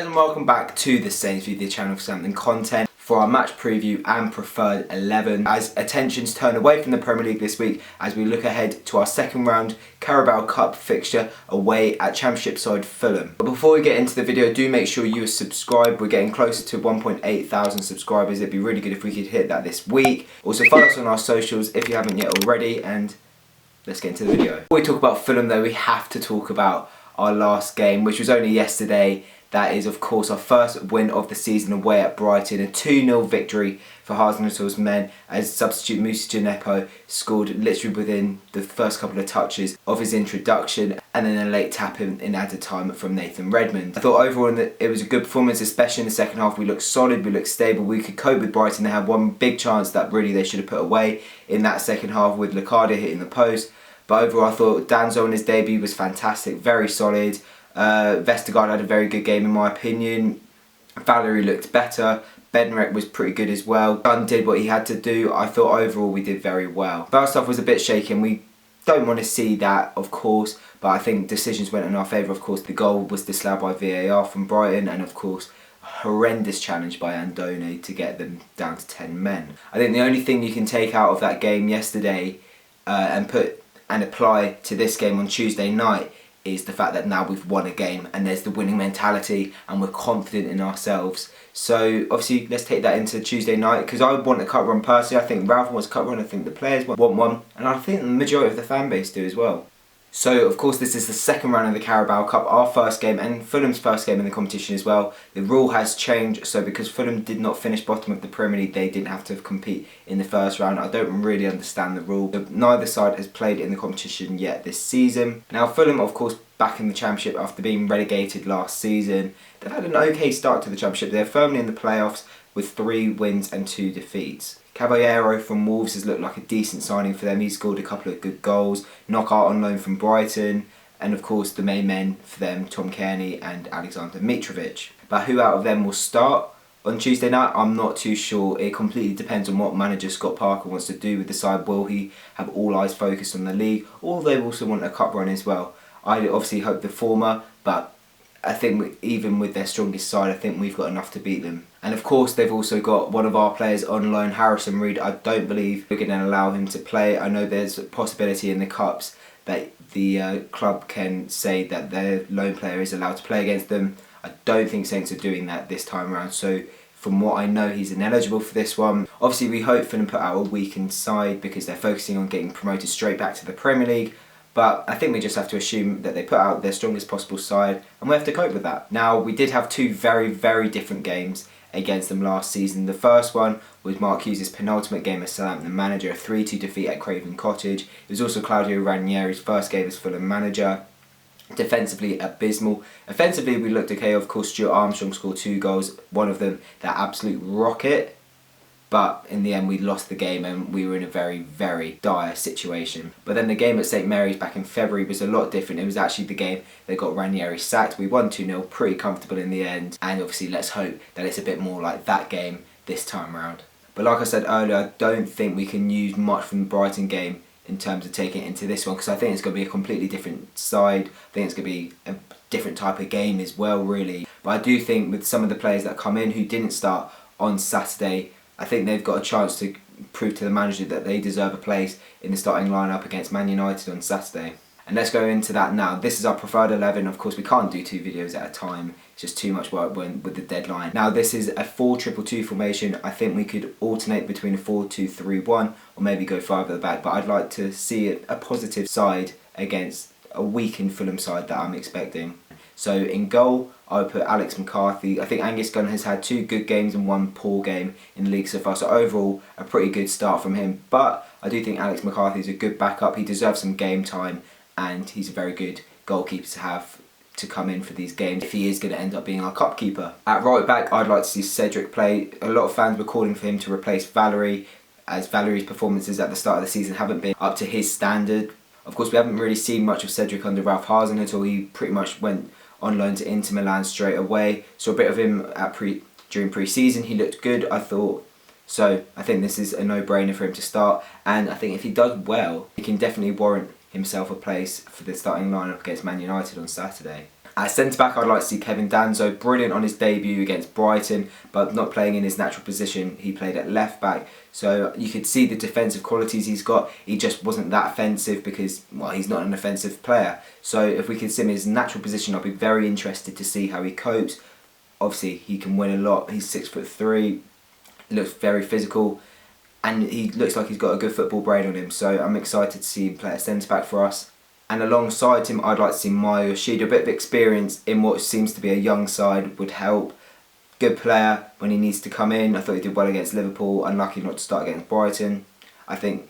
And welcome back to the Saints View, the channel for Southampton content for our match preview and preferred 11 as attentions turn away from the Premier League this week as we look ahead to our second round Carabao Cup fixture away at Championship side Fulham. But before we get into the video, do make sure you are subscribed. We're getting closer to 1.8 thousand subscribers. It'd be really good if we could hit that this week. Also follow us on our socials if you haven't yet already, and let's get into the video. Before we talk about Fulham though, we have to talk about our last game, which was only yesterday. That is, of course, our first win of the season away at Brighton. A 2-0 victory for Hasenhutl's men as substitute Djenepo scored literally within the first couple of touches of his introduction, and then a late tap in added time from Nathan Redmond. I thought overall it was a good performance, especially in the second half. We looked solid, we looked stable, we could cope with Brighton. They had one big chance that really they should have put away in that second half with Lecada hitting the post. But overall I thought Danzo in his debut was fantastic, very solid. Vestergaard had a very good game in my opinion. Valery looked better. Bednarek was pretty good as well. Gunn did what he had to do. I thought overall we did very well. First half was a bit shaky and we don't want to see that, of course, but I think decisions went in our favour. Of course the goal was disallowed by VAR from Brighton, and of course a horrendous challenge by Andone to get them down to 10 men. I think the only thing you can take out of that game yesterday and apply to this game on Tuesday night is the fact that now we've won a game and there's the winning mentality and we're confident in ourselves. So obviously let's take that into Tuesday night, because I want a cup run personally. I think Ralph wants a cup run, I think the players want one, and I think the majority of the fan base do as well. So of course this is the second round of the Carabao Cup, our first game and Fulham's first game in the competition as well. The rule has changed, so because Fulham did not finish bottom of the Premier League, they didn't have to compete in the first round. I don't really understand the rule. Neither side has played in the competition yet this season. Now Fulham, of course, back in the Championship after being relegated last season. They've had an okay start to the Championship. They're firmly in the playoffs with 3 wins and 2 defeats. Caballero from Wolves has looked like a decent signing for them. He's scored a couple of good goals. Knockout on loan from Brighton. And of course the main men for them, Tom Kearney and Alexander Mitrovic. But who out of them will start on Tuesday night, I'm not too sure. It completely depends on what manager Scott Parker wants to do with the side. Will he have all eyes focused on the league, or they also want a cup run as well? I obviously hope the former, but I think even with their strongest side, I think we've got enough to beat them. And of course they've also got one of our players on loan, Harrison Reed. I don't believe we're going to allow him to play. I know there's a possibility in the Cups that the club can say that their loan player is allowed to play against them. I don't think Saints are doing that this time around, so from what I know he's ineligible for this one. Obviously we hope Fulham put out a weakened side because they're focusing on getting promoted straight back to the Premier League. But I think we just have to assume that they put out their strongest possible side and we have to cope with that. Now, we did have 2 very, very different games against them last season. The first one was Mark Hughes' penultimate game as Southampton manager, a 3-2 defeat at Craven Cottage. It was also Claudio Ranieri's first game as Fulham manager. Defensively abysmal. Offensively we looked okay. Of course Stuart Armstrong scored 2 goals, one of them that absolute rocket. But in the end we lost the game and we were in a very, very dire situation. But then the game at St Mary's back in February was a lot different. It was actually the game that got Ranieri sacked. We won 2-0, pretty comfortable in the end. And obviously let's hope that it's a bit more like that game this time around. But like I said earlier, I don't think we can use much from the Brighton game in terms of taking it into this one, because I think it's going to be a completely different side. I think it's going to be a different type of game as well, really. But I do think with some of the players that come in who didn't start on Saturday, I think they've got a chance to prove to the manager that they deserve a place in the starting lineup against Man United on Saturday. And let's go into that now. This is our preferred 11. Of course, we can't do 2 videos at a time. It's just too much work with the deadline. Now, this is a 4-2-2 formation. I think we could alternate between a 4-2-3-1 or maybe go farther back. But I'd like to see a positive side against a weakened Fulham side that I'm expecting. So in goal, I would put Alex McCarthy. I think Angus Gunn has had 2 good games and 1 poor game in the league so far. So overall, a pretty good start from him. But I do think Alex McCarthy is a good backup. He deserves some game time and he's a very good goalkeeper to have to come in for these games if he is going to end up being our cup keeper. At right back, I'd like to see Cedric play. A lot of fans were calling for him to replace Valery, as Valery's performances at the start of the season haven't been up to his standard. Of course, we haven't really seen much of Cedric under Ralph Hasenhüttl. He pretty much went on loan to Inter Milan straight away. Saw a bit of him during pre-season. He looked good, I thought. So I think this is a no-brainer for him to start. And I think if he does well, he can definitely warrant himself a place for the starting lineup against Man United on Saturday. At centre-back, I'd like to see Kevin Danso, brilliant on his debut against Brighton, but not playing in his natural position. He played at left-back, so you could see the defensive qualities he's got. He just wasn't that offensive because, well, he's not an offensive player. So if we could see him in his natural position, I'd be very interested to see how he copes. Obviously, he can win a lot. He's 6'3", looks very physical, and he looks like he's got a good football brain on him. So I'm excited to see him play at centre-back for us. And alongside him, I'd like to see Maya Yoshida. A bit of experience in what seems to be a young side would help. Good player when he needs to come in. I thought he did well against Liverpool. Unlucky not to start against Brighton. I think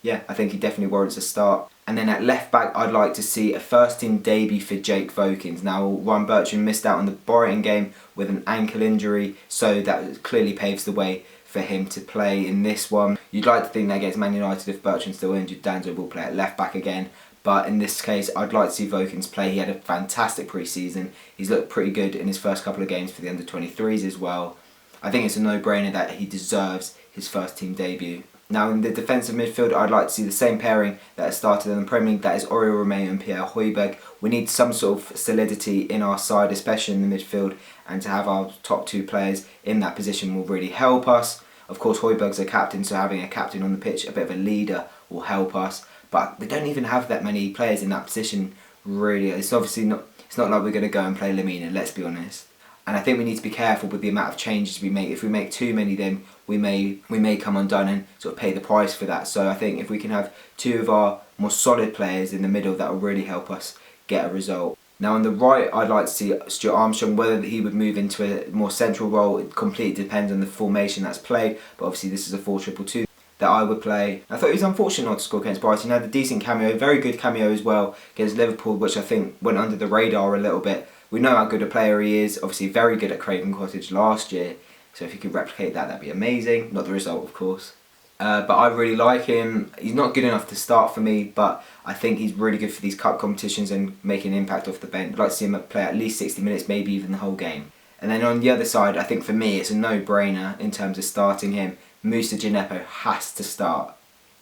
he definitely warrants a start. And then at left back, I'd like to see a first team debut for Jake Vokins. Now, Ryan Bertrand missed out on the Brighton game with an ankle injury, so that clearly paves the way for him to play in this one. You'd like to think that against Man United, if Bertrand's still injured, Danzo will play at left back again. But in this case, I'd like to see Vokins play. He had a fantastic pre-season. He's looked pretty good in his first couple of games for the under-23s as well. I think it's a no-brainer that he deserves his first team debut. Now in the defensive midfield, I'd like to see the same pairing that has started in the Premier League, that is Oriol Romeu and Pierre Højbjerg. We need some sort of solidity in our side, especially in the midfield, and to have our top two players in that position will really help us. Of course, Højbjerg's a captain, so having a captain on the pitch, a bit of a leader, will help us. But we don't even have that many players in that position, really. It's obviously not. It's not like we're going to go and play Lemina, let's be honest. And I think we need to be careful with the amount of changes we make. If we make too many, then we may come undone and sort of pay the price for that. So I think if we can have two of our more solid players in the middle, that will really help us get a result. Now on the right, I'd like to see Stuart Armstrong. Whether he would move into a more central role, it completely depends on the formation that's played. But obviously this is a 4-2-2 that I would play. I thought it was unfortunate not to score against Brighton. He had a decent cameo, very good cameo as well against Liverpool, which I think went under the radar a little bit. We know how good a player he is, obviously very good at Craven Cottage last year, so if he could replicate that, that'd be amazing. Not the result, of course. But I really like him. He's not good enough to start for me, but I think he's really good for these cup competitions and making an impact off the bench. I'd like to see him play at least 60 minutes, maybe even the whole game. And then on the other side, I think for me, it's a no-brainer in terms of starting him. Moussa Djenepo has to start.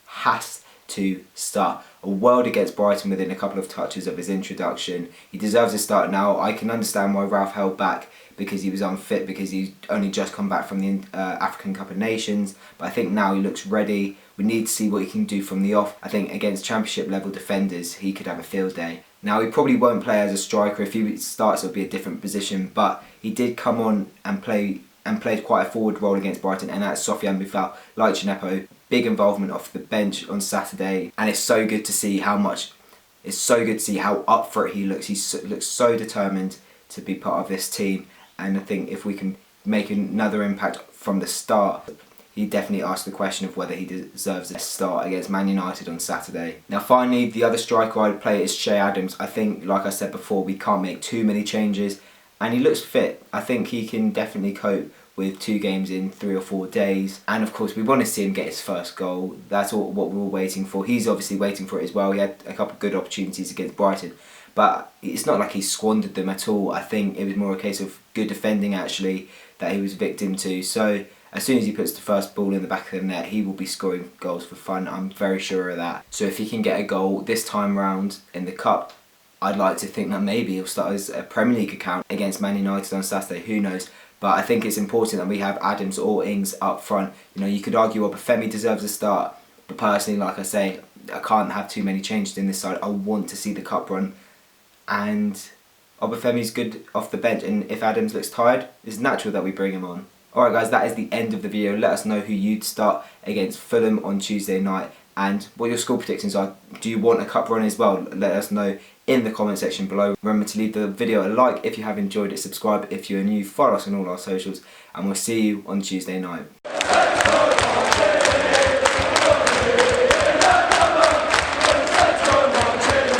Has to start. A world against Brighton within a couple of touches of his introduction. He deserves a start now. I can understand why Ralph held back because he was unfit, because he's only just come back from the African Cup of Nations. But I think now he looks ready. We need to see what he can do from the off. I think against championship level defenders, he could have a field day. Now he probably won't play as a striker. If he starts, it'll be a different position. But he did come on and played quite a forward role against Brighton, and that's Sofiane Boufal, like Djenepo, big involvement off the bench on Saturday, and it's so good to see how up for it he looks. He looks so determined to be part of this team, and I think if we can make another impact from the start, he definitely asked the question of whether he deserves a start against Man United on Saturday. Now finally, the other striker I'd play is Che Adams. I think, like I said before, we can't make too many changes, and he looks fit. I think he can definitely cope with 2 games in 3 or 4 days. And of course we want to see him get his first goal. That's all what we're all waiting for. He's obviously waiting for it as well. He had a couple of good opportunities against Brighton, but it's not like he squandered them at all. I think it was more a case of good defending actually that he was victim to. So as soon as he puts the first ball in the back of the net, he will be scoring goals for fun. I'm very sure of that. So if he can get a goal this time round in the Cup, I'd like to think that maybe he'll start as a Premier League account against Man United on Saturday, who knows. But I think it's important that we have Adams or Ings up front. You know, you could argue Obafemi deserves a start, but personally, like I say, I can't have too many changes in this side. I want to see the Cup run, and Obafemi's good off the bench, and if Adams looks tired, it's natural that we bring him on. Alright guys, that is the end of the video. Let us know who you'd start against Fulham on Tuesday night, and what your score predictions are. Do you want a Cup run as well? Let us know in the comment section below. Remember to leave the video a like if you have enjoyed it, subscribe if you're new, follow us on all our socials, and we'll see you on Tuesday night.